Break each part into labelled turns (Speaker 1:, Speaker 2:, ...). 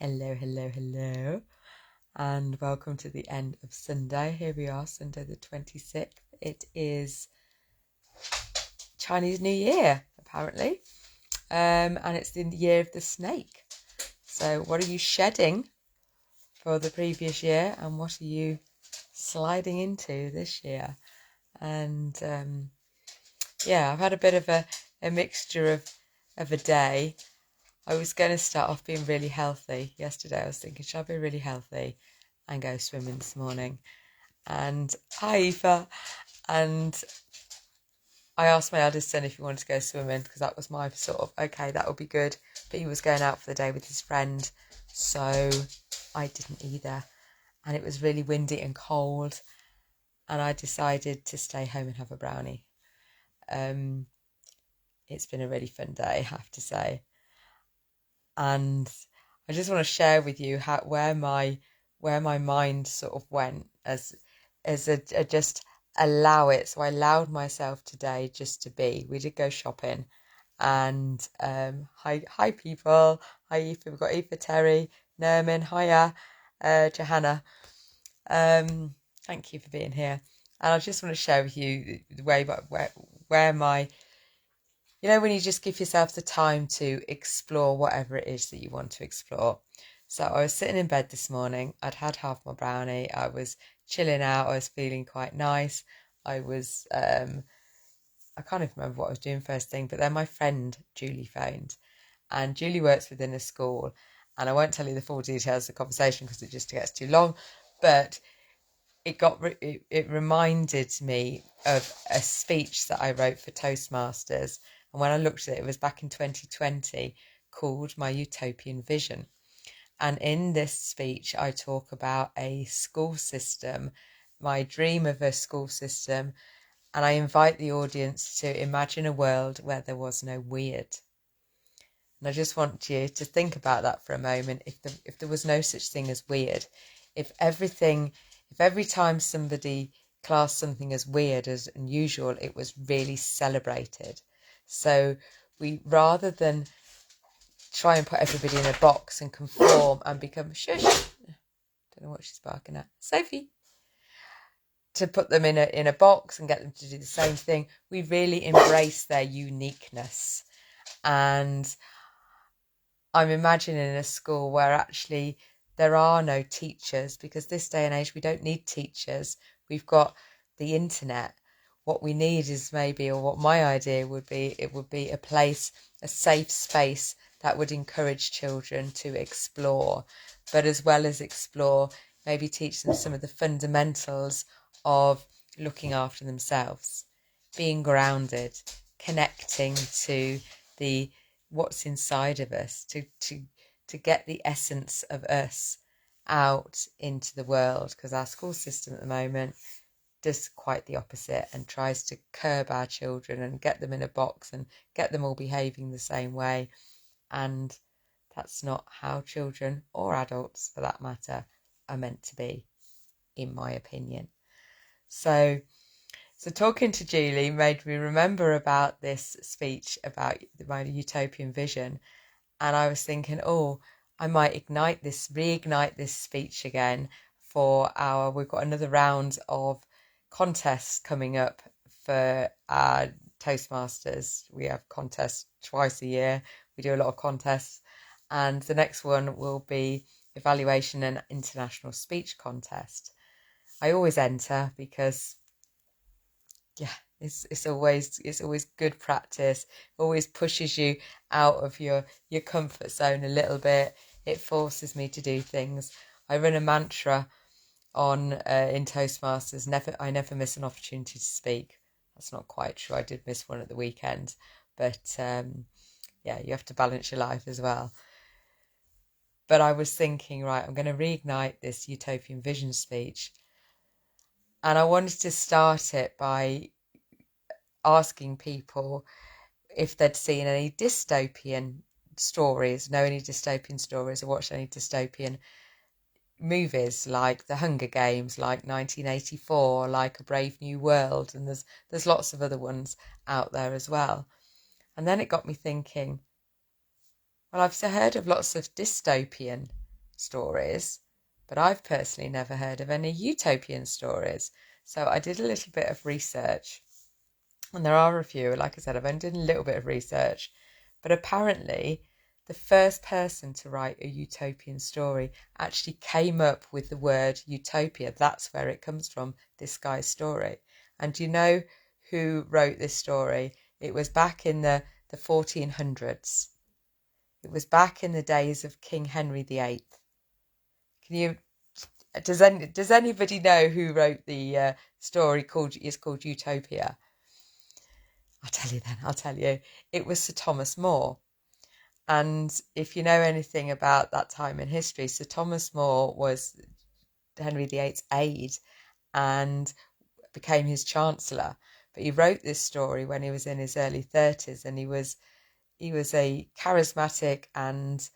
Speaker 1: Hello, hello, hello, and welcome to the end of Sunday. Here we are, Sunday the 26th. It is Chinese New Year, apparently, and it's the year of the snake. So what are you shedding for the previous year, and what are you sliding into this year? And I've had a bit of a mixture of a day. I was going to start off being really healthy. Yesterday I was thinking, should I be really healthy and go swimming this morning? And hi, Aoife. And I asked my eldest son if he wanted to go swimming, because that was my sort of, okay, that would be good. But he was going out for the day with his friend, so I didn't either. And it was really windy and cold, and I decided to stay home and have a brownie. It's been a really fun day, I have to say. And I just want to share with you where my mind sort of went as a just allow it. So I allowed myself today just to be. We did go shopping, and hi people, hi Aoife, we've got Aoife, Terry, Nerman, hiya, Johanna. Thank you for being here, and I just want to share with you the way where my, when you just give yourself the time to explore whatever it is that you want to explore. So I was sitting in bed this morning. I'd had half my brownie. I was chilling out. I was feeling quite nice. I can't even remember what I was doing first thing, but then my friend Julie phoned, and Julie works within a school, and I won't tell you the full details of the conversation because it just gets too long, but it reminded me of a speech that I wrote for Toastmasters. And when I looked at it, it was back in 2020, called my Utopian Vision. And in this speech, I talk about a school system, my dream of a school system, and I invite the audience to imagine a world where there was no weird. And I just want you to think about that for a moment. If there was no such thing as weird, if every time somebody classed something as weird, as unusual, it was really celebrated. So we, rather than try and put everybody in a box and conform and become shush, don't know what she's barking at, Sophie, to put them in a box and get them to do the same thing, we really embrace their uniqueness. And I'm imagining a school where actually there are no teachers, because this day and age we don't need teachers. We've got the internet. What we need is maybe, or what my idea would be, it would be a place, a safe space that would encourage children to explore, but as well as explore, maybe teach them some of the fundamentals of looking after themselves, being grounded, connecting to the what's inside of us, to get the essence of us out into the world, because our school system at the moment does quite the opposite and tries to curb our children and get them in a box and get them all behaving the same way. And that's not how children, or adults for that matter, are meant to be, in my opinion. So talking to Julie made me remember about this speech about my Utopian Vision. And I was thinking, I might reignite this speech again we've got another round of contests coming up for our Toastmasters. We have contests twice a year. We do a lot of contests. And the next one will be evaluation and international speech contest. I always enter because it's always good practice. It always pushes you out of your comfort zone a little bit. It forces me to do things. I run a mantra on in Toastmasters: I never miss an opportunity to speak. That's not quite true. I did miss one at the weekend, but you have to balance your life as well. But I was thinking, right, I'm going to reignite this Utopian Vision speech, and I wanted to start it by asking people if they'd seen any dystopian stories, know any dystopian stories, or watched any dystopian movies like The Hunger Games, like 1984, like A Brave New World, and there's lots of other ones out there as well. And then it got me thinking, well, I've heard of lots of dystopian stories, but I've personally never heard of any utopian stories. So I did a little bit of research, and there are a few. Like I said, I've only done a little bit of research, but apparently the first person to write a utopian story actually came up with the word utopia. That's where it comes from, this guy's story. And do you know who wrote this story? It was back in the 1400s. It was back in the days of King Henry VIII. Can you? Does anybody know who wrote the story called Utopia? I'll tell you then. I'll tell you. It was Sir Thomas More. And if you know anything about that time in history, Sir Thomas More was Henry VIII's aide and became his chancellor. But he wrote this story when he was in his early 30s, and he was a charismatic and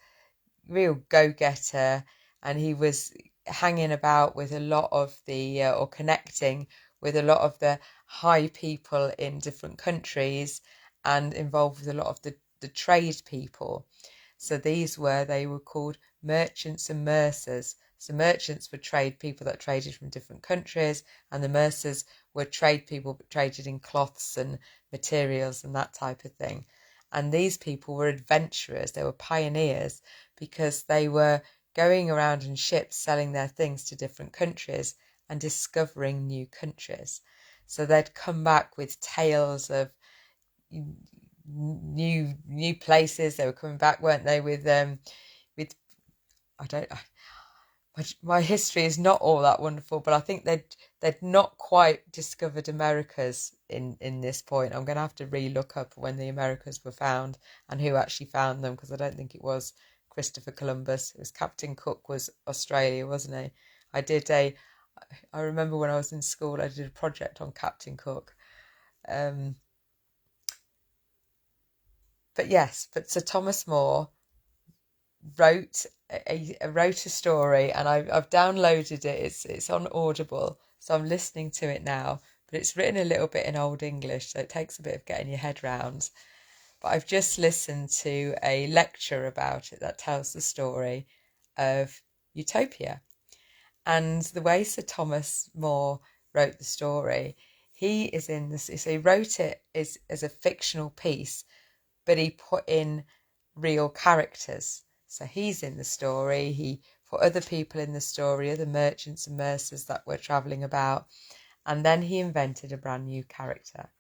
Speaker 1: real go-getter, and he was hanging about with a lot of the or connecting with a lot of the high people in different countries, and involved with a lot of the trade people. So they were called merchants and mercers. So merchants were trade people that traded from different countries, and the mercers were trade people that traded in cloths and materials and that type of thing. And these people were adventurers, they were pioneers, because they were going around in ships selling their things to different countries and discovering new countries. So they'd come back with tales of new places. They were coming back, weren't they, with I don't my history is not all that wonderful, but I think they'd not quite discovered Americas in this point. I'm going to have to re-look up when the Americas were found and who actually found them, because I don't think it was Christopher Columbus. It was Captain Cook, was Australia, wasn't he? I remember when I was in school, I did a project on Captain Cook. But Sir Thomas More wrote a story, and I've downloaded it. It's on Audible, so I'm listening to it now. But it's written a little bit in Old English, so it takes a bit of getting your head round. But I've just listened to a lecture about it that tells the story of Utopia. And the way Sir Thomas More wrote the story, he is in this. So he wrote it as a fictional piece, but he put in real characters. So he's in the story. He put other people in the story, other merchants and mercers that were travelling about. And then he invented a brand new character.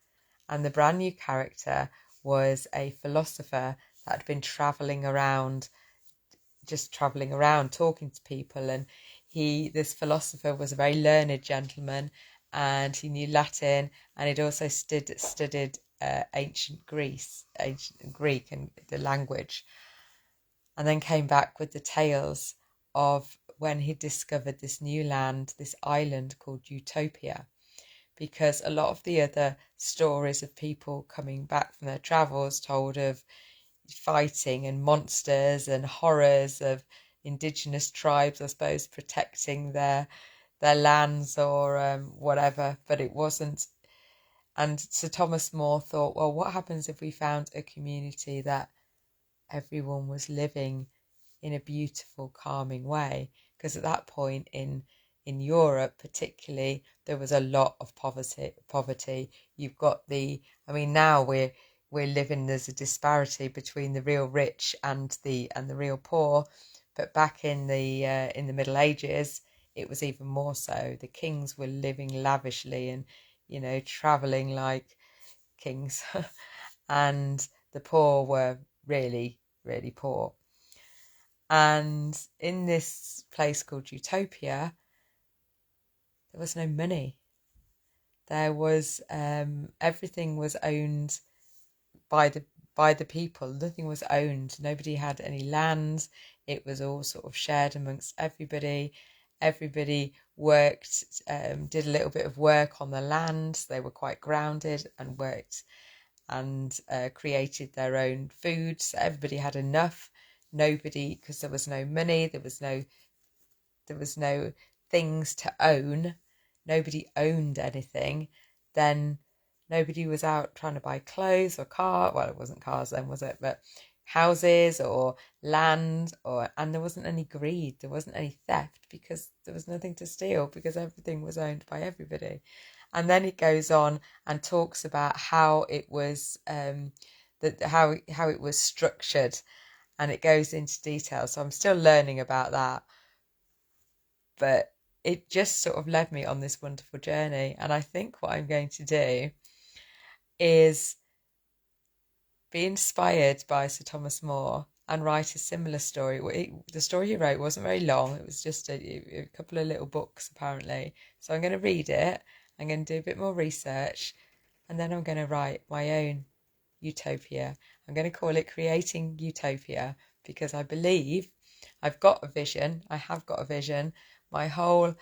Speaker 1: And the brand new character was a philosopher that had been travelling around talking to people. And this philosopher was a very learned gentleman, and he knew Latin, and he'd also studied ancient Greek and the language, and then came back with the tales of when he discovered this new land, this island called Utopia. Because a lot of the other stories of people coming back from their travels told of fighting and monsters and horrors of indigenous tribes, I suppose, protecting their lands or whatever, but it wasn't. And Sir Thomas More thought, well, what happens if we found a community that everyone was living in a beautiful, calming way? Because at that point in Europe particularly, there was a lot of poverty. You've got now we're living, there's a disparity between the real rich and the real poor, but back in the Middle Ages it was even more so. The kings were living lavishly and traveling like kings and the poor were really, really poor. And in this place called Utopia, there was no money. There was everything was owned by the people. Nothing was owned. Nobody had any land. It was all sort of shared amongst everybody. Everybody worked, did a little bit of work on the land. They were quite grounded and worked and created their own food. So everybody had enough. Nobody, because there was no money, there was no things to own. Nobody owned anything. Then nobody was out trying to buy clothes or car. Well, it wasn't cars then, was it? But houses or land, and there wasn't any greed, there wasn't any theft, because there was nothing to steal, because everything was owned by everybody. And then it goes on and talks about how it was how it was structured, and it goes into detail. So I'm still learning about that, but it just sort of led me on this wonderful journey. And I think what I'm going to do is be inspired by Sir Thomas More and write a similar story. The story he wrote wasn't very long. It was just a couple of little books, apparently. So I'm going to read it. I'm going to do a bit more research, and then I'm going to write my own utopia. I'm going to call it Creating Utopia, because I believe I've got a vision. I have got a vision. My whole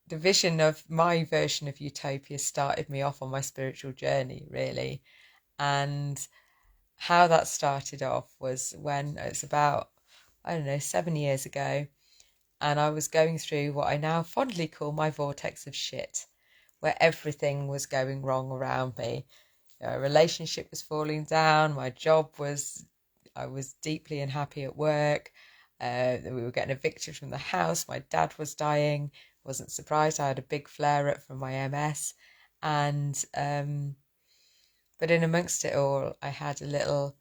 Speaker 1: the vision of my version of Utopia started me off on my spiritual journey, really. And how that started off was when it's about, I don't know, 7 years ago. And I was going through what I now fondly call my vortex of shit, where everything was going wrong around me. A relationship was falling down. My job was, I was deeply unhappy at work. We were getting evicted from the house. My dad was dying. Wasn't surprised. I had a big flare up from my MS, and but in amongst it all, I had a little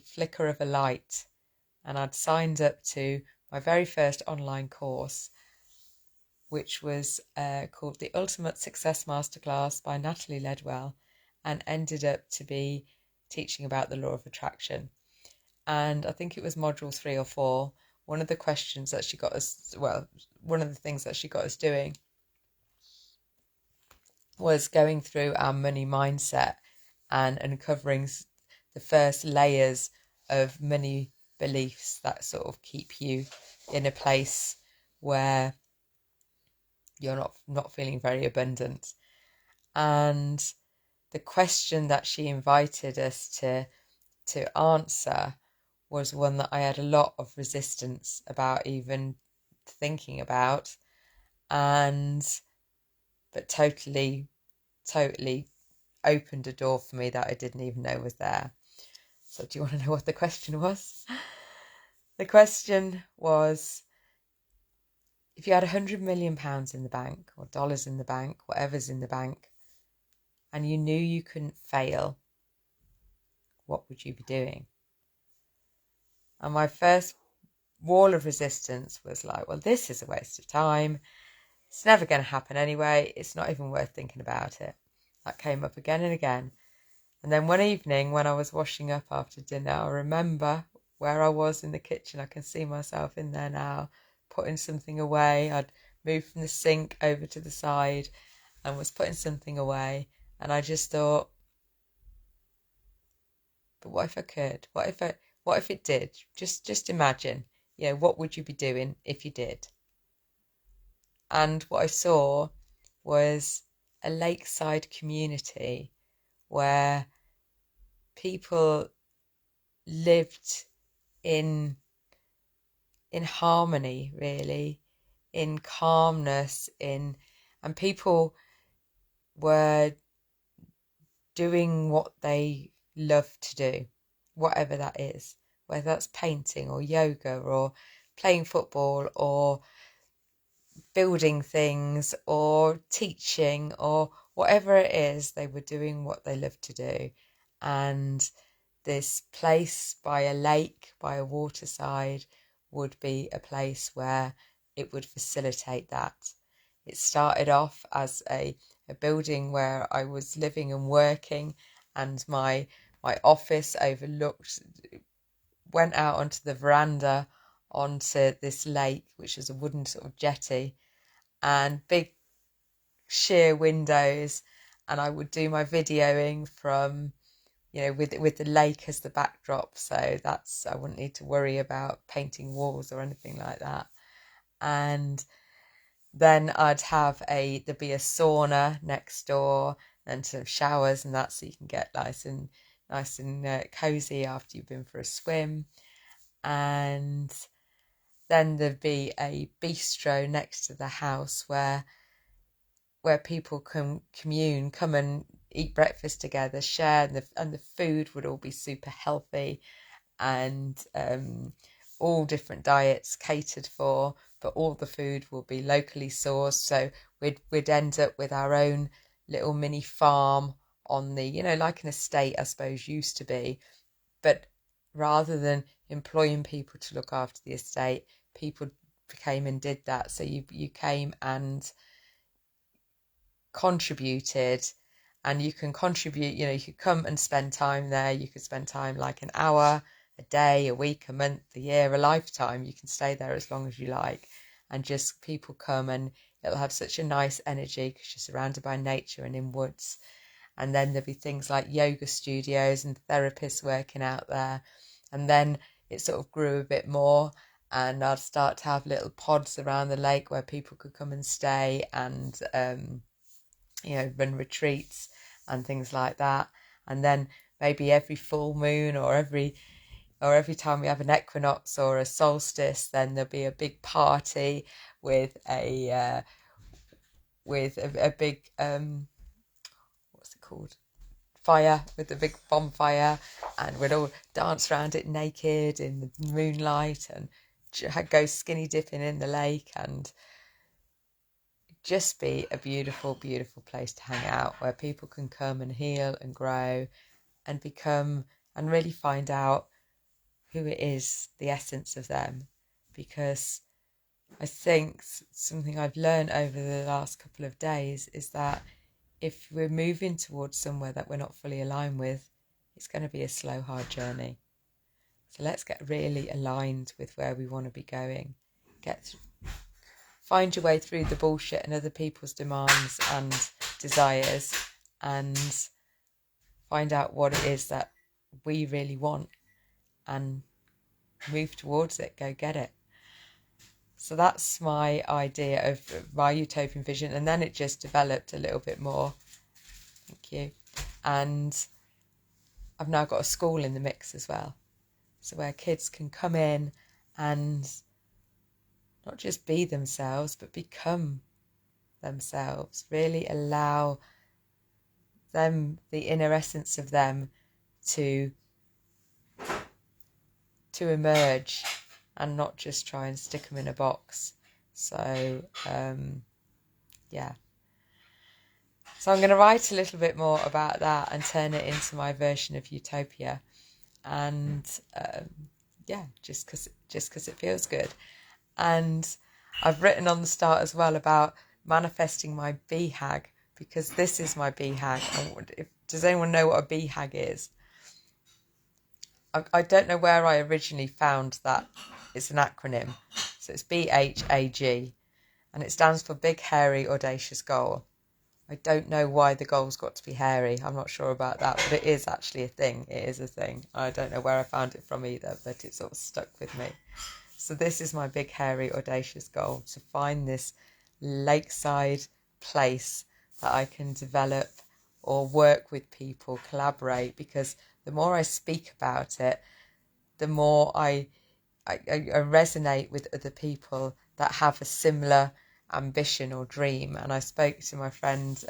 Speaker 1: flicker of a light, and I'd signed up to my very first online course, which was called the Ultimate Success Masterclass by Natalie Ledwell, and ended up to be teaching about the law of attraction. And I think it was module 3 or 4. One of the questions that she got us, well, one of the things that she got us doing was going through our money mindset and uncovering the first layers of money beliefs that sort of keep you in a place where you're not feeling very abundant. And the question that she invited us to answer was one that I had a lot of resistance about even thinking about, but totally opened a door for me that I didn't even know was there. So do you want to know what the question was? The question was, if you had £100 million in the bank, or dollars in the bank, whatever's in the bank, and you knew you couldn't fail, what would you be doing? And my first wall of resistance was like, well, this is a waste of time. It's never going to happen anyway. It's not even worth thinking about it. That came up again and again. And then one evening when I was washing up after dinner, I remember where I was in the kitchen. I can see myself in there now, putting something away. I'd moved from the sink over to the side and was putting something away. And I just thought, but what if I could? What if it did? Just imagine, what would you be doing if you did? And what I saw was a lakeside community where people lived in harmony, really, in calmness, and people were doing what they love to do, whatever that is, whether that's painting or yoga or playing football or building things or teaching or whatever it is. They were doing what they love to do. And this place by a lake, by a waterside, would be a place where it would facilitate that. It started off as a building where I was living and working, and my office went out onto the veranda onto this lake, which is a wooden sort of jetty, and big sheer windows, and I would do my videoing from with the lake as the backdrop, so I wouldn't need to worry about painting walls or anything like that. And then there'd be a sauna next door and some showers and that, so you can get nice and cozy after you've been for a swim. And then there'd be a bistro next to the house where people can come and eat breakfast together, share, and the food would all be super healthy, and all different diets catered for, but all the food will be locally sourced. So we'd end up with our own little mini farm on the, like an estate, I suppose, used to be. But rather than employing people to look after the estate, people came and did that. So you came and contributed, and you can contribute, you could come and spend time there. You could spend time like an hour, a day, a week, a month, a year, a lifetime. You can stay there as long as you like, and just people come, and it'll have such a nice energy because you're surrounded by nature and in woods. And then there'll be things like yoga studios and therapists working out there. And then it sort of grew a bit more, and I'd start to have little pods around the lake where people could come and stay, and run retreats and things like that. And then maybe every full moon, or every time we have an equinox or a solstice, then there'll be a big party with a big what's it called, fire, with a big bonfire, and we'd all dance around it naked in the moonlight and go skinny dipping in the lake, and just be a beautiful, beautiful place to hang out, where people can come and heal and grow and become, and really find out who it is, the essence of them. Because I think something I've learned over the last couple of days is that if we're moving towards somewhere that we're not fully aligned with, it's going to be a slow, hard journey. So let's get really aligned with where we want to be going. Find your way through the bullshit and other people's demands and desires, and find out what it is that we really want, and move towards it. Go get it. So that's my idea of my utopian vision, and then it just developed a little bit more. Thank you. And I've now got a school in the mix as well, so where kids can come in and not just be themselves, but become themselves. Really allow them, the inner essence of them, to emerge, and not just try and stick them in a box. So yeah. So I'm going to write a little bit more about that and turn it into my version of Utopia. And just because it feels good. And I've written on the start as well about manifesting my BHAG, because this is my BHAG. Does anyone know what a BHAG is? I don't know where I originally found that. It's an acronym. So it's BHAG, and it stands for Big, Hairy, Audacious Goal. I don't know why the goal's got to be hairy. I'm not sure about that, but it is actually a thing. It is a thing. I don't know where I found it from either, but it sort of stuck with me. So this is my big, hairy, audacious goal, to find this lakeside place that I can develop or work with people, collaborate, because the more I speak about it, the more I resonate with other people that have a similar ambition or dream. And I spoke to my friend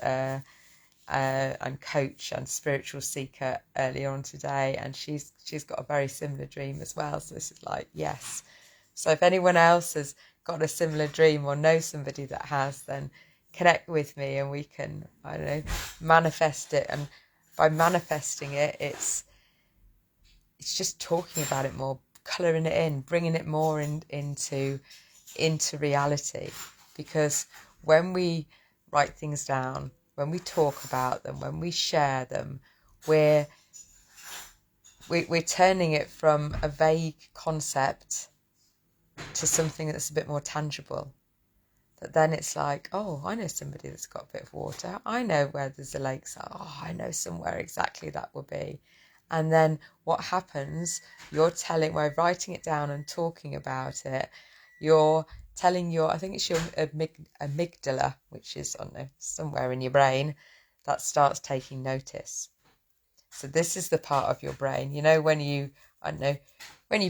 Speaker 1: and coach and spiritual seeker earlier on today, and she's got a very similar dream as well. So this is like, yes. So if anyone else has got a similar dream or knows somebody that has, then connect with me and we can, I don't know, manifest it. And by manifesting it, it's just talking about it more, colouring it in, bringing it more into reality. Because when we write things down, when we talk about them, when we share them, we're turning it from a vague concept to something that's a bit more tangible. That then it's like, oh, I know somebody that's got a bit of water. I know where there's a lake. So, I know somewhere exactly that will be. And then what happens, by writing it down and talking about it, you're telling I think it's your amygdala, which is, I don't know, somewhere in your brain, that starts taking notice. So this is the part of your brain, when you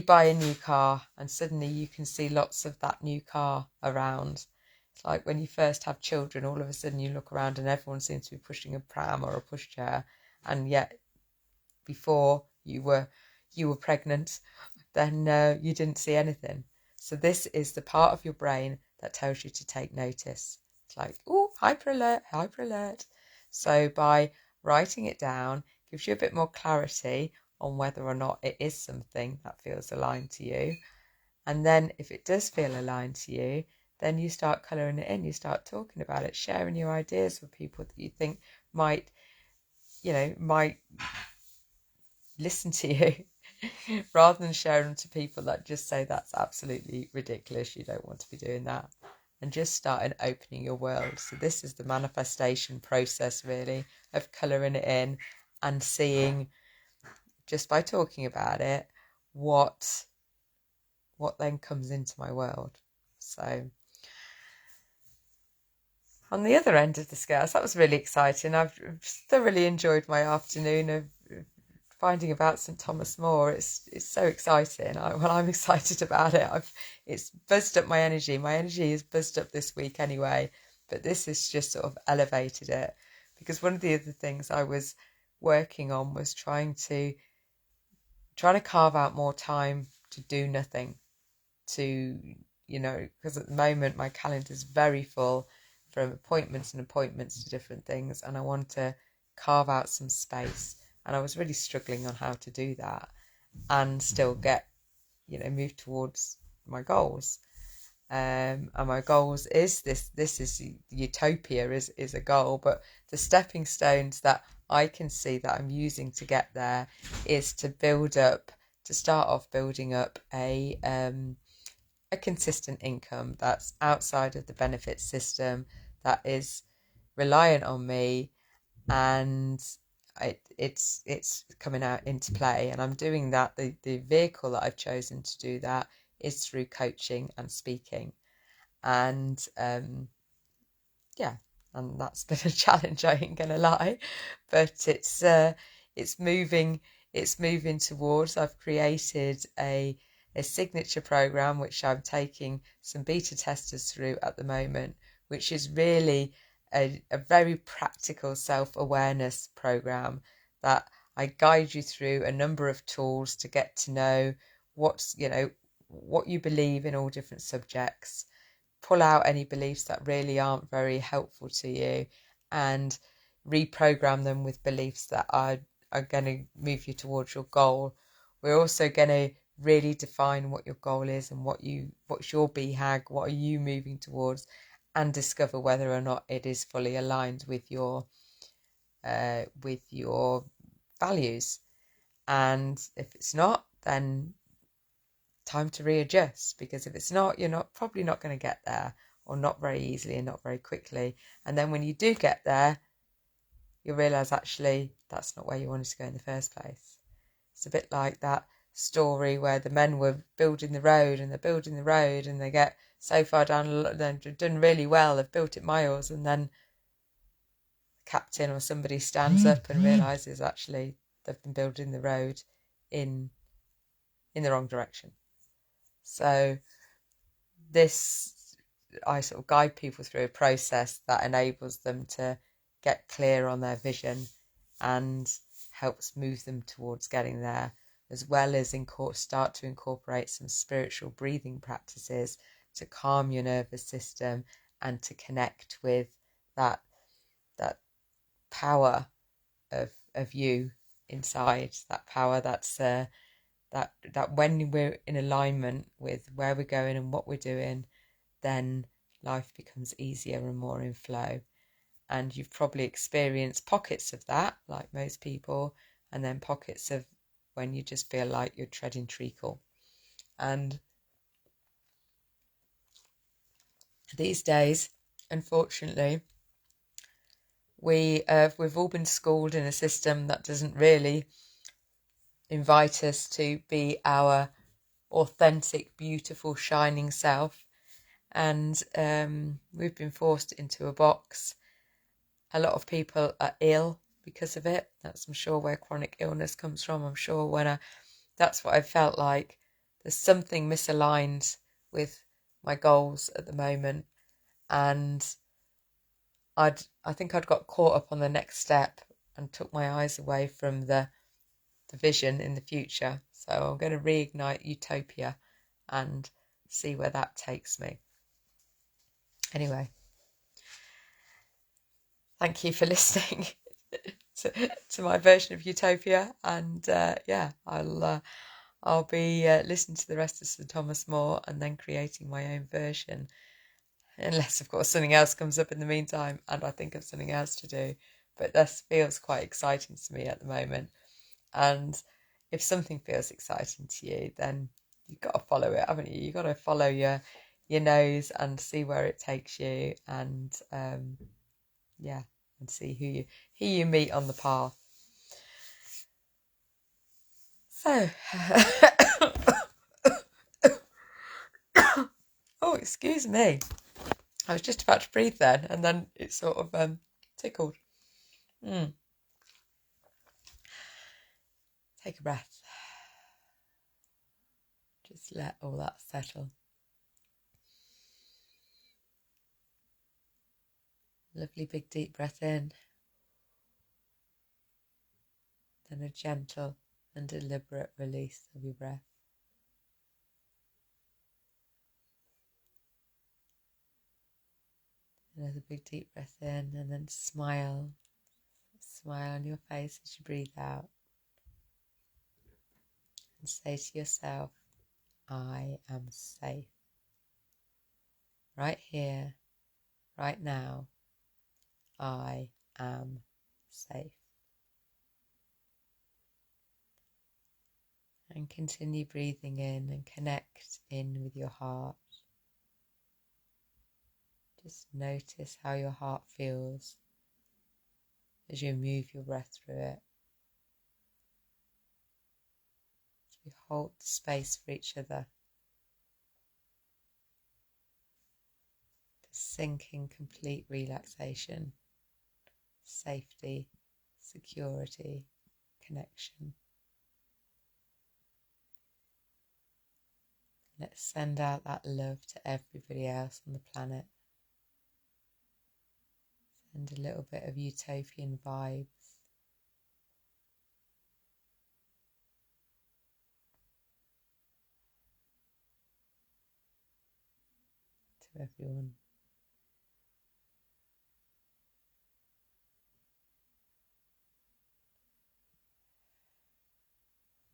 Speaker 1: buy a new car and suddenly you can see lots of that new car around. It's like when you first have children, all of a sudden you look around and everyone seems to be pushing a pram or a pushchair, and yet before you were pregnant, then you didn't see anything. So this is the part of your brain that tells you to take notice. It's like, oh, hyper alert, hyper alert. So by writing it down, gives you a bit more clarity on whether or not it is something that feels aligned to you. And then if it does feel aligned to you, then you start colouring it in, you start talking about it, sharing your ideas with people that you think might listen to you, rather than sharing them to people that just say that's absolutely ridiculous, you don't want to be doing that. And just starting opening your world. So this is the manifestation process, really, of colouring it in and seeing, just by talking about it, what then comes into my world. So on the other end of the scale, so that was really exciting. I've thoroughly enjoyed my afternoon of finding about St Thomas More. It's so exciting. I'm excited about it. It's buzzed up my energy. My energy is buzzed up this week anyway, but this has just sort of elevated it, because one of the other things I was working on was trying to carve out more time to do nothing, because at the moment my calendar is very full from appointments to different things, and I want to carve out some space. And I was really struggling on how to do that and still get, move towards my goals. And my goals is this is Utopia is a goal, but the stepping stones that I can see that I'm using to get there is to start off building up a consistent income that's outside of the benefit system, that is reliant on me, and it's coming out into play. And I'm doing that. The vehicle that I've chosen to do that is through coaching and speaking, and and that's been a challenge, I ain't gonna lie, but it's moving towards. I've created a signature program which I'm taking some beta testers through at the moment, which is really a very practical self-awareness program that I guide you through a number of tools to get to know what you believe in all different subjects, pull out any beliefs that really aren't very helpful to you, and reprogram them with beliefs that are going to move you towards your goal. We're also going to really define what your goal is and what's your BHAG, what are you moving towards, and discover whether or not it is fully aligned with your values. And if it's not, then time to readjust, because if it's not, you're probably not going to get there, or not very easily and not very quickly. And then when you do get there, you'll realise actually that's not where you wanted to go in the first place. It's a bit like that story where the men were building the road, and they're building the road, and they get so far down, they've done really well, they've built it miles, and then the captain or somebody stands up and realises actually they've been building the road in the wrong direction. So I sort of guide people through a process that enables them to get clear on their vision and helps move them towards getting there, as well as start to incorporate some spiritual breathing practices to calm your nervous system and to connect with that power of you inside, that power that's that when we're in alignment with where we're going and what we're doing, then life becomes easier and more in flow. And you've probably experienced pockets of that, like most people, and then pockets of when you just feel like you're treading treacle. And these days, unfortunately, we've all been schooled in a system that doesn't really invite us to be our authentic, beautiful, shining self. And we've been forced into a box. A lot of people are ill because of it. That's, I'm sure, where chronic illness comes from. I'm sure that's what I felt like. There's something misaligned with my goals at the moment, and I think I'd got caught up on the next step and took my eyes away from the vision in the future. So I'm going to reignite Utopia and see where that takes me. Anyway, thank you for listening to my version of Utopia, and I'll be listening to the rest of Sir Thomas More and then creating my own version, unless of course something else comes up in the meantime and I think of something else to do. But this feels quite exciting to me at the moment, and if something feels exciting to you, then you've got to follow it, haven't you? You've got to follow your nose and see where it takes you, and and see who you meet on the path. So, oh, excuse me. I was just about to breathe then, and then it sort of tickled. Take a breath. Just let all that settle. Lovely big deep breath in. Then a gentle and deliberate release of your breath. Another big deep breath in, and then smile. Smile on your face as you breathe out. And say to yourself, I am safe. Right here, right now, I am safe. And continue breathing in and connect in with your heart. Just notice how your heart feels as you move your breath through it. As we hold the space for each other. To sink in complete relaxation, safety, security, connection. Let's send out that love to everybody else on the planet. Send a little bit of utopian vibes. To everyone.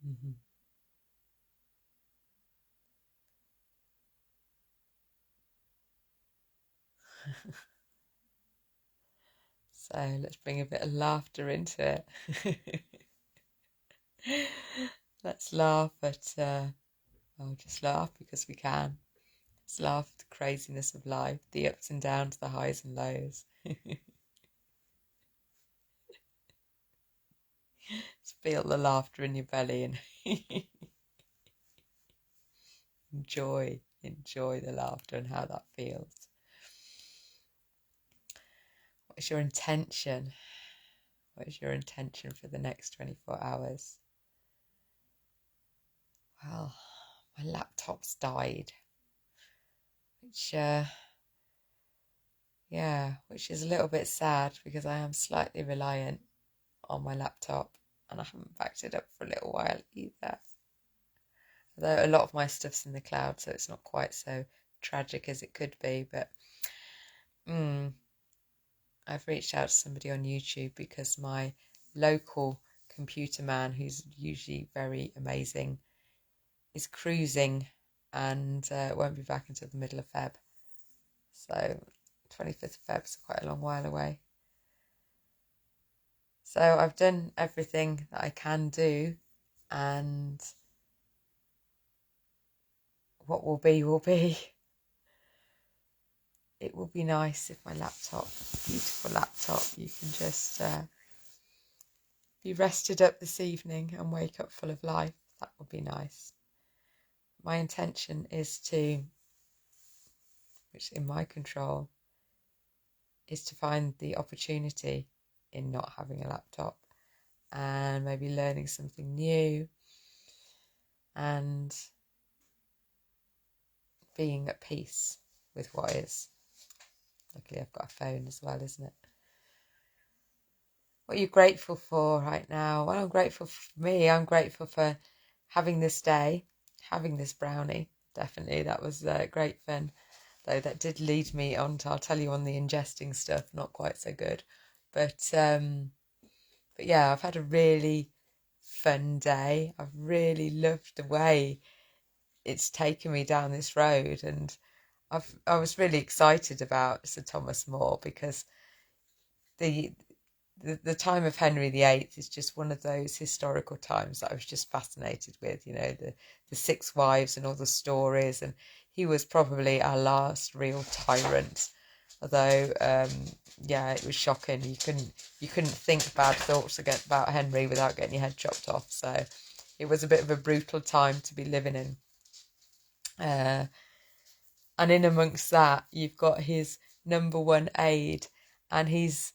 Speaker 1: Mm-hmm. So let's bring a bit of laughter into it. Let's laugh at, just laugh because we can. Let's laugh at the craziness of life, the ups and downs, the highs and lows. Just feel the laughter in your belly and enjoy the laughter and how that feels. What is your intention? What is your intention for the next 24 hours? Well, my laptop's died, which is a little bit sad because I am slightly reliant on my laptop and I haven't backed it up for a little while either. Although a lot of my stuff's in the cloud, so it's not quite so tragic as it could be, but I've reached out to somebody on YouTube because my local computer man, who's usually very amazing, is cruising and won't be back until the middle of Feb. So 25th of Feb is quite a long while away. So I've done everything that I can do, and what will be will be. It will be nice if my laptop, beautiful laptop, you can just be rested up this evening and wake up full of life. That would be nice. My intention is to, which is in my control, is to find the opportunity in not having a laptop and maybe learning something new and being at peace with what is. Luckily I've got a phone as well, isn't it? What are you grateful for right now? Well, I'm grateful for me. I'm grateful for having this day, having this brownie. Definitely, that was great fun. Though that did lead me on to, I'll tell you, on the ingesting stuff, not quite so good. But yeah, I've had a really fun day. I've really loved the way it's taken me down this road, and I was really excited about Sir Thomas More because the the time of Henry VIII is just one of those historical times that I was just fascinated with, you know, the six wives and all the stories. And he was probably our last real tyrant. Although, yeah, it was shocking. You couldn't think bad thoughts about Henry without getting your head chopped off. So it was a bit of a brutal time to be living in. And in amongst that, you've got his number one aide, and he's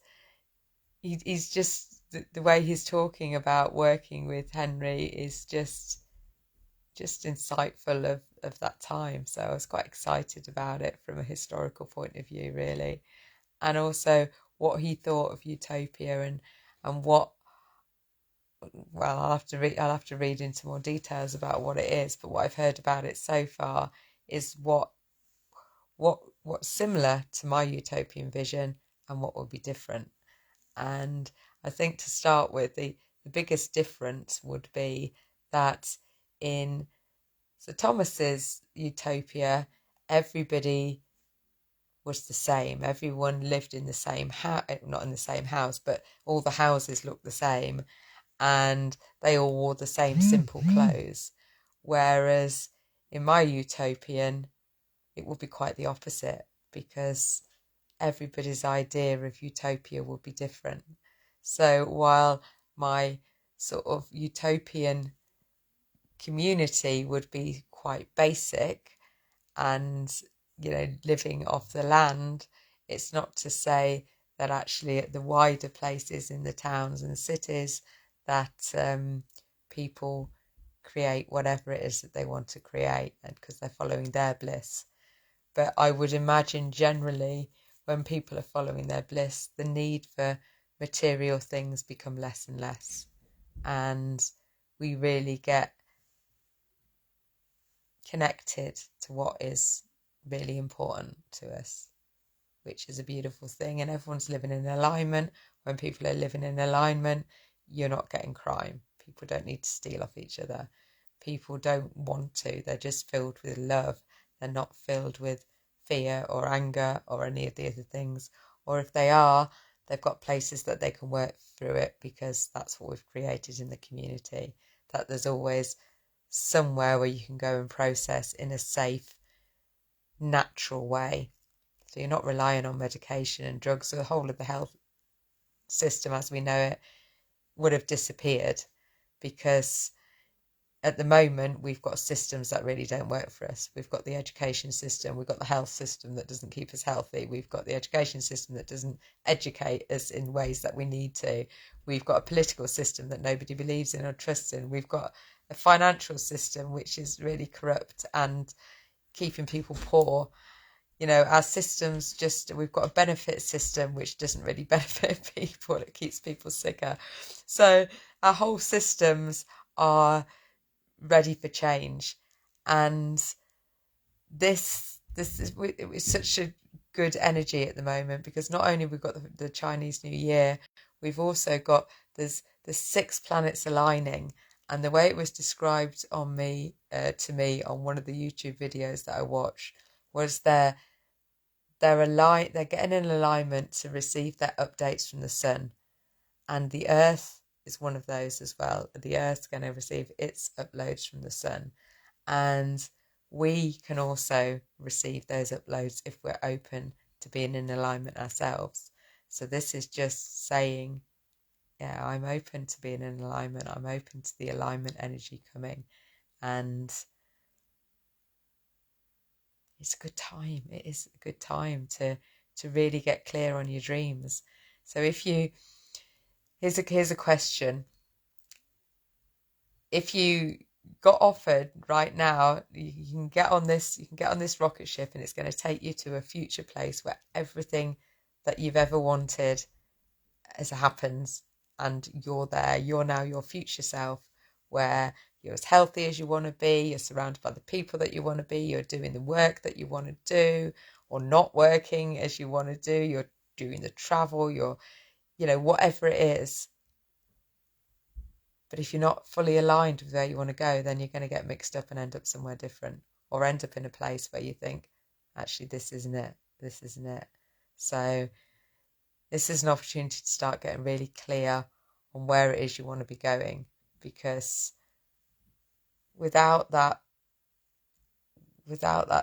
Speaker 1: just the way he's talking about working with Henry is just insightful of that time. So I was quite excited about it from a historical point of view, really, and also what he thought of Utopia and what. Well, I'll have to read into more details about what it is, but what I've heard about it so far is what's similar to my utopian vision and what will be different. And I think to start with, the biggest difference would be that in Sir Thomas's utopia, everybody was the same. Everyone lived in the same house, not in the same house, but all the houses looked the same, and they all wore the same simple clothes. Whereas in my utopian, it would be quite the opposite, because everybody's idea of utopia will be different. So while my sort of utopian community would be quite basic and, you know, living off the land, it's not to say that actually at the wider places in the towns and cities that people create whatever it is that they want to create, and because they're following their bliss. But I would imagine generally when people are following their bliss, the need for material things become less and less. And we really get connected to what is really important to us, which is a beautiful thing. And everyone's living in alignment. When people are living in alignment, you're not getting crime. People don't need to steal off each other. People don't want to. They're just filled with love. They're not filled with fear or anger or any of the other things. Or if they are, they've got places that they can work through it, because that's what we've created in the community, that there's always somewhere where you can go and process in a safe, natural way. So you're not relying on medication and drugs. So the whole of the health system as we know it would have disappeared, because at the moment we've got systems that really don't work for us. We've got the education system, we've got the health system that doesn't keep us healthy, we've got the education system that doesn't educate us in ways that we need to, we've got a political system that nobody believes in or trusts in, we've got a financial system which is really corrupt and keeping people poor. You know, our systems we've got a benefit system which doesn't really benefit people, it keeps people sicker. So our whole systems are ready for change, and this is it's such a good energy at the moment, because not only we've got the Chinese New Year, we've also got there's 6 planets aligning, and the way it was described on to me on one of the YouTube videos that I watched was they're getting in alignment to receive their updates from the sun, and the Earth is one of those as well. The Earth's going to receive its uploads from the sun, and we can also receive those uploads if we're open to being in alignment ourselves. So this is just saying, yeah, I'm open to being in alignment. I'm open to the alignment energy coming, and it's a good time. It is a good time to really get clear on your dreams. So here's a question. If you got offered right now, you can get on this rocket ship, and it's going to take you to a future place where everything that you've ever wanted as happens, and you're there. You're now your future self, where you're as healthy as you want to be, you're surrounded by the people that you want to be, you're doing the work that you want to do, or not working as you want to do, you're doing the travel, you're, whatever it is. But if you're not fully aligned with where you want to go, then you're going to get mixed up and end up somewhere different, or end up in a place where you think, actually, this isn't it. This isn't it. So this is an opportunity to start getting really clear on where it is you want to be going, because without that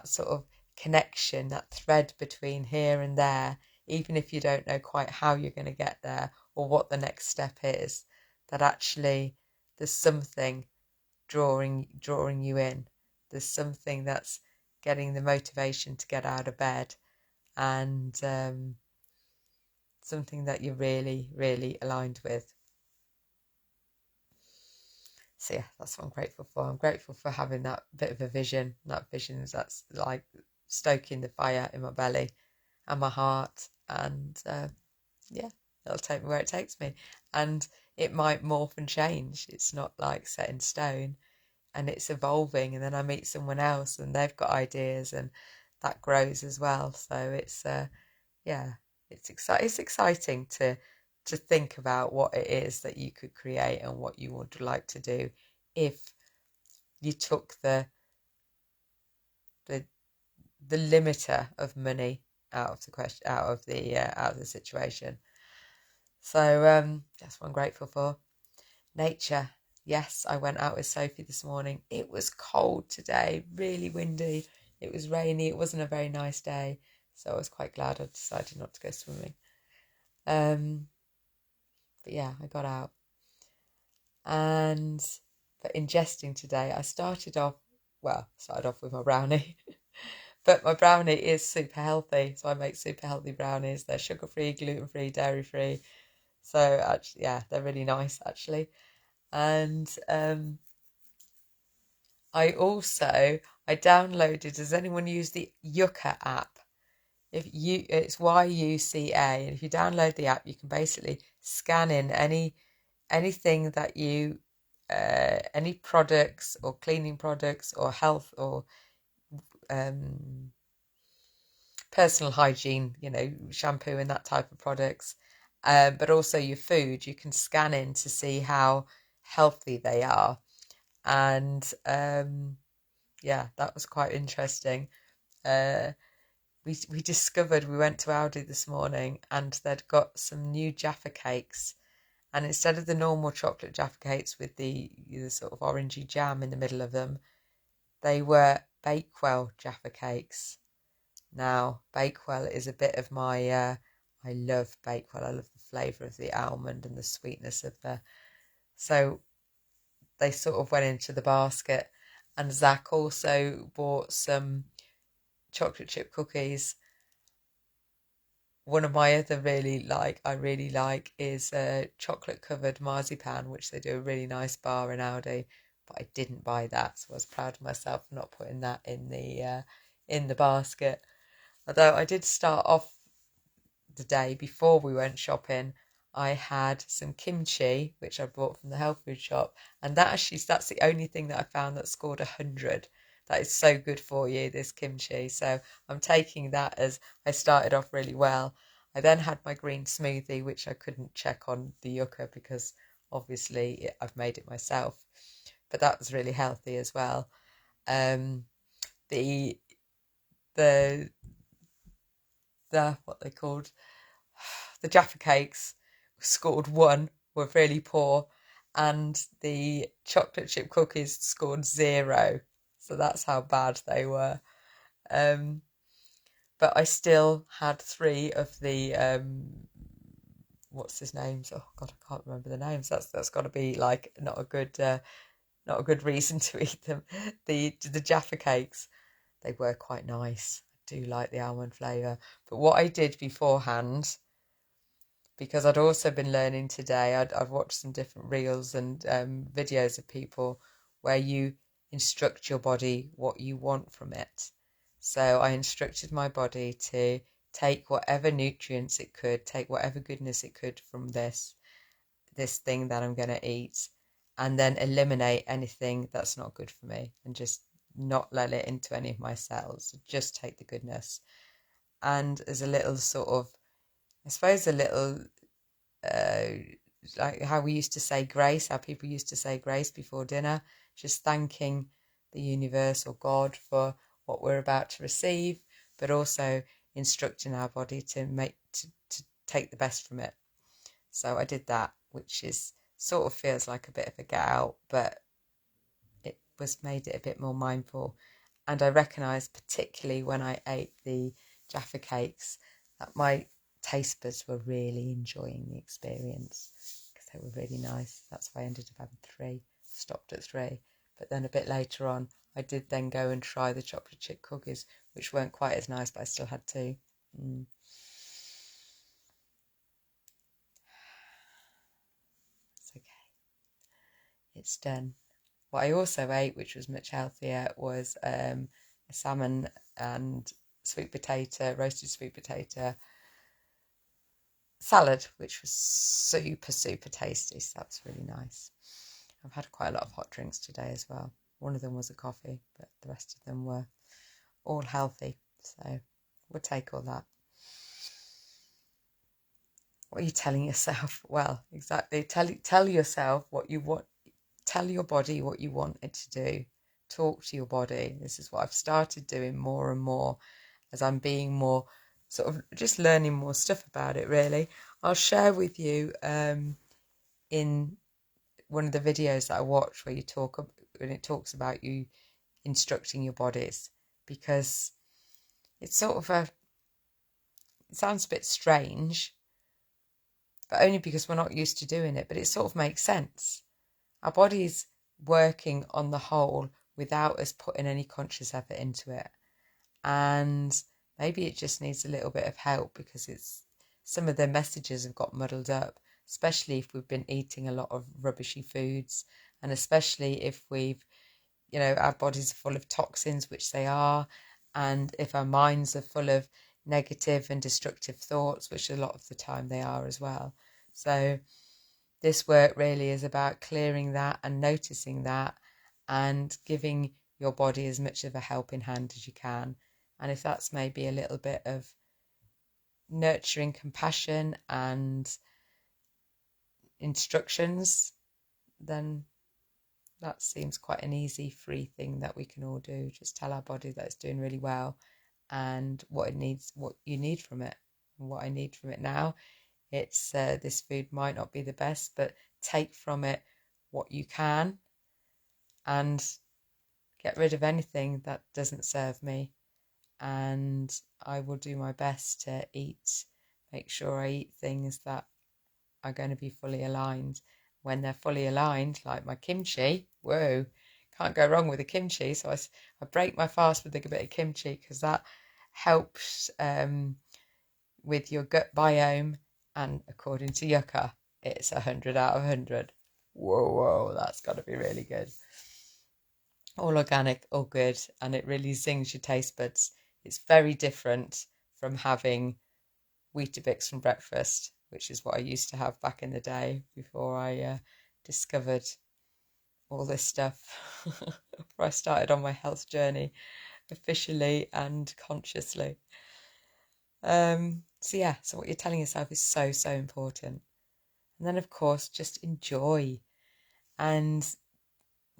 Speaker 1: sort of connection, that thread between here and there, even if you don't know quite how you're going to get there or what the next step is, that actually there's something drawing you in. There's something that's getting the motivation to get out of bed, and something that you're really, really aligned with. So yeah, that's what I'm grateful for. I'm grateful for having that bit of a vision. That vision is that's like stoking the fire in my belly and my heart, and yeah, it'll take me where it takes me, and it might morph and change. It's not like set in stone, and it's evolving. And then I meet someone else, and they've got ideas, and that grows as well. So it's yeah, it's exciting to think about what it is that you could create and what you would like to do if you took the limiter of money out of the question, out of the situation. So that's what I'm grateful for. Nature. Yes, I went out with Sophie this morning. It was cold today, really windy. It was rainy. It wasn't a very nice day, so I was quite glad I decided not to go swimming. But yeah, I got out. And for ingesting today, I started off with my brownie. But my brownie is super healthy, so I make super healthy brownies. They're sugar-free, gluten-free, dairy-free. So actually, yeah, they're really nice actually. And I downloaded. Does anyone use the Yucca app? It's YUCA, and if you download the app, you can basically scan in anything that you any products or cleaning products or health or personal hygiene, shampoo and that type of products, but also your food. You can scan in to see how healthy they are, and yeah, that was quite interesting. We discovered, we went to Aldi this morning, and they'd got some new Jaffa cakes, and instead of the normal chocolate Jaffa cakes with the sort of orangey jam in the middle of them, they were Bakewell Jaffa cakes. Now, Bakewell is a bit of my, I love Bakewell. I love the flavour of the almond and the sweetness of so they sort of went into the basket. And Zach also bought some chocolate chip cookies. One of my other I really like is chocolate covered marzipan, which they do a really nice bar in Aldi. But I didn't buy that, so I was proud of myself for not putting that in the basket. Although I did start off the day before we went shopping, I had some kimchi, which I bought from the health food shop, and that's the only thing that I found that scored 100. That is so good for you, this kimchi. So I'm taking that as I started off really well. I then had my green smoothie, which I couldn't check on the Yucca because obviously I've made it myself, but that was really healthy as well. The the what they called the Jaffa cakes scored 1, were really poor, and the chocolate chip cookies scored 0. So that's how bad they were. But I still had 3 of the what's his names? Oh God, I can't remember the names. That's got to be like not a good reason to eat them. The Jaffa cakes, they were quite nice. I do like the almond flavour. But what I did beforehand, because I'd also been learning today, I've watched some different reels and videos of people where you instruct your body what you want from it. So I instructed my body to take whatever nutrients it could, take whatever goodness it could from this thing that I'm going to eat, and then eliminate anything that's not good for me and just not let it into any of my cells. Just take the goodness. And as a little sort of, I suppose, a little like how we used to say grace, how people used to say grace before dinner, just thanking the universe or God for what we're about to receive, but also instructing our body to take the best from it. So I did that, which is sort of feels like a bit of a get out, but it was made it a bit more mindful. And I recognised, particularly when I ate the Jaffa cakes, that my taste buds were really enjoying the experience because they were really nice. That's why I ended up having 3, stopped at 3. But then a bit later on, I did then go and try the chocolate chip cookies, which weren't quite as nice, but I still had 2. It's okay. It's done. What I also ate, which was much healthier, was a salmon and roasted sweet potato salad, which was super, super tasty. So that was really nice. I've had quite a lot of hot drinks today as well. One of them was a coffee, but the rest of them were all healthy. So we'll take all that. What are you telling yourself? Well, exactly. Tell yourself what you want. Tell your body what you want it to do. Talk to your body. This is what I've started doing more and more as I'm being more sort of just learning more stuff about it, really. I'll share with you in one of the videos that I watch when it talks about you instructing your bodies, because it's sort of it sounds a bit strange, but only because we're not used to doing it, but it sort of makes sense. Our body's working on the whole without us putting any conscious effort into it. And maybe it just needs a little bit of help because some of the messages have got muddled up, especially if we've been eating a lot of rubbishy foods, and especially if our bodies are full of toxins, which they are, and if our minds are full of negative and destructive thoughts, which a lot of the time they are as well. So this work really is about clearing that and noticing that and giving your body as much of a helping hand as you can. And if that's maybe a little bit of nurturing compassion and instructions, then that seems quite an easy, free thing that we can all do. Just tell our body that it's doing really well and what it needs, what you need from it. And what I need from it now, it's this food might not be the best, but take from it what you can and get rid of anything that doesn't serve me. And I will do my best to make sure I eat things that are going to be fully aligned. When they're fully aligned, like my kimchi, whoa, can't go wrong with the kimchi. So I break my fast with a bit of kimchi because that helps with your gut biome. And according to Yucca, it's 100 out of 100. Whoa, that's got to be really good. All organic, all good, and it really zings your taste buds. It's very different from having Weetabix from breakfast, which is what I used to have back in the day before I discovered all this stuff, before I started on my health journey officially and consciously. So what you're telling yourself is so, so important. And then, of course, just enjoy. And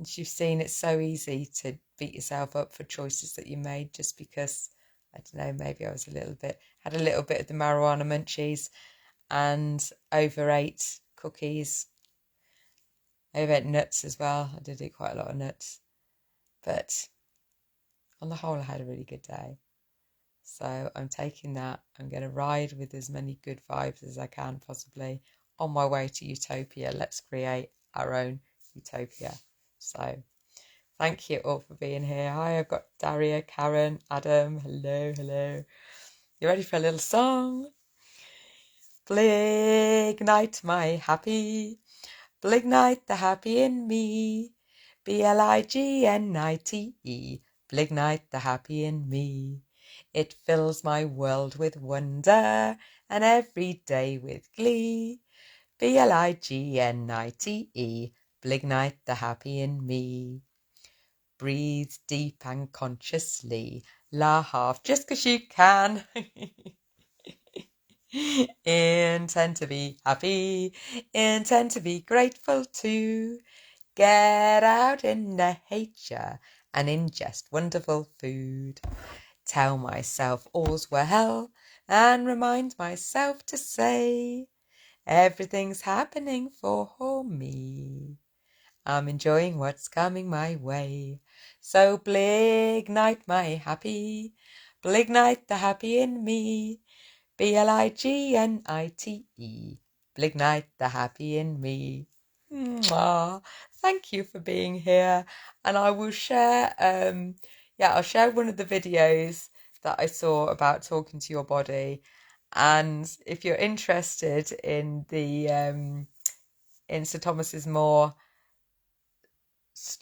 Speaker 1: as you've seen, it's so easy to beat yourself up for choices that you made just because, I don't know, maybe I had a little bit of the marijuana munchies and overate cookies. I overate nuts as well. I did eat quite a lot of nuts. But on the whole, I had a really good day. So I'm taking that. I'm going to ride with as many good vibes as I can possibly on my way to Utopia. Let's create our own Utopia. So thank you all for being here. Hi, I've got Daria, Karen, Adam. Hello. You ready for a little song? Blignite my happy, blignite the happy in me. BLIGNITE, blignite the happy in me. It fills my world with wonder and every day with glee. BLIGNITE, blignite the happy in me. Breathe deep and consciously, laugh just 'cause you can. Intend to be happy, intend to be grateful too. Get out in nature and ingest wonderful food. Tell myself all's well and remind myself to say everything's happening for me. I'm enjoying what's coming my way. So blignite my happy, blignite the happy in me. BLIGNITE, blignite the happy in me. Mwah. Thank you for being here, and I will share. I'll share one of the videos that I saw about talking to your body, and if you're interested in the in Sir Thomas's More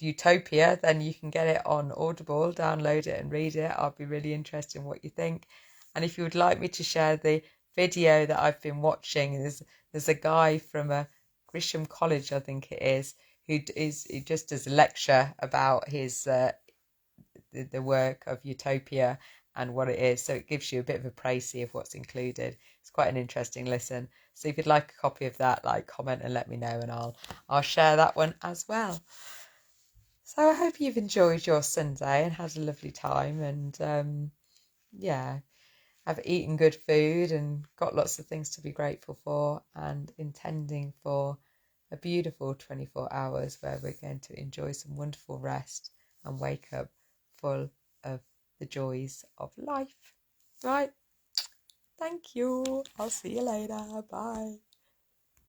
Speaker 1: Utopia, then you can get it on Audible, download it and read it. I'll be really interested in what you think. And if you would like me to share the video that I've been watching, there's a guy from a Grisham College, I think it is, who just does a lecture about his the work of Utopia and what it is. So it gives you a bit of a précis of what's included. It's quite an interesting listen. So if you'd like a copy of that, comment and let me know, and I'll share that one as well. So I hope you've enjoyed your Sunday and had a lovely time, and have eaten good food and got lots of things to be grateful for, and intending for a beautiful 24 hours where we're going to enjoy some wonderful rest and wake up full of the joys of life. Right. Thank you. I'll see you later. Bye.